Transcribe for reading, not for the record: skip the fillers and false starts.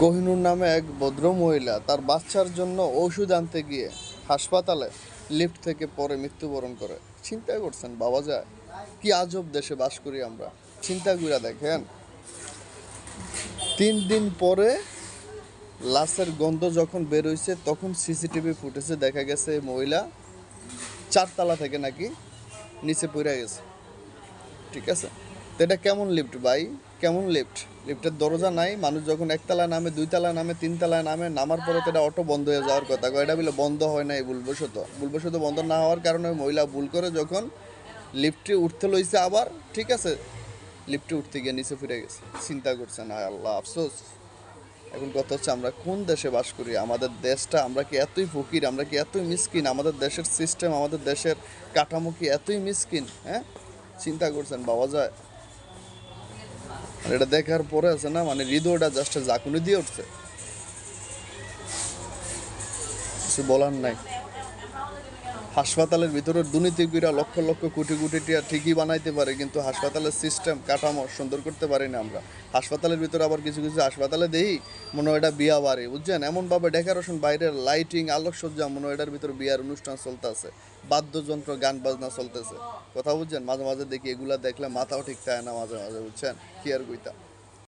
কোহিনূর নামে এক ভদ্র মহিলা তার বাচ্চার জন্য ওষুধ আনতে গিয়ে হাসপাতালে লিফট থেকে পড়ে মৃত্যুবরণ করে। চিন্তা করছেন বাবা যায় কি আজব দেশে বাস করি আমরা। চিন্তা করে দেখেন, 3 দিন পরে লাশের গন্ধ যখন বের হইছে তখন সিসিটিভি ফুটেজে দেখা গেছে এই মহিলা 4 তলা থেকে নাকি নিচে পড়ে গেছে। ঠিক আছে, তো এটা কেমন লিফট ভাই? কেমন লিফট? লিফটের দরজা নাই, মানুষ যখন 1 তলায় নামে, 2 তলায় নামে, 3 তলায় নামে, নামার পরে তো এটা অটো বন্ধ হয়ে যাওয়ার কথা। এটা বলে বন্ধ হয় নাই ভুলবশত বন্ধ না হওয়ার কারণে ওই মহিলা ভুল করে যখন লিফটে উঠতে লইছে আবার, ঠিক আছে, লিফটে উঠতে গিয়ে নিচে ফিরে গেছে। চিন্তা করছেন, আয় আল্লাহ আফসোস। এখন কথা হচ্ছে আমরা কোন দেশে বাস করি? আমাদের দেশটা, আমরা কি এতই ফকির, আমরা কি এতই মিসকিন? আমাদের দেশের সিস্টেম, আমাদের দেশের কাঠামো কি এতই মিসকিন? হ্যাঁ, চিন্তা করছেন বাবা যায়। আর এটা দেখার পরে আছে না, মানে হৃদয়টা জাস্ট ঝাঁকুনি দিয়ে উঠছে, কিছু বলার নাই। হাসপাতালের ভিতরে দুর্নীতিবিরা লক্ষ লক্ষ কোটি কোটি টাকা ঠিকই বানাইতে পারে, কিন্তু হাসপাতালের সিস্টেম কাঠামো সুন্দর করতে পারি না আমরা। হাসপাতালের ভিতরে আবার কিছু কিছু হাসপাতালে দেই মনে হয় এটা বিয়া বাড়ি, বুঝছেন? এমনভাবে ডেকোরেশন, বাইরের লাইটিং, আলোকসজ্জা মনে হয় এটার ভিতরে বিয়ার অনুষ্ঠান চলতেছে, বাদ্যযন্ত্র, গান বাজনা চলতেছে। কথা বুঝছেন? মাঝে মাঝে দেখি, এগুলা দেখলে মাথাও ঠিক থাকে না মাঝে মাঝে, বুঝছেন? কি আর কইতা।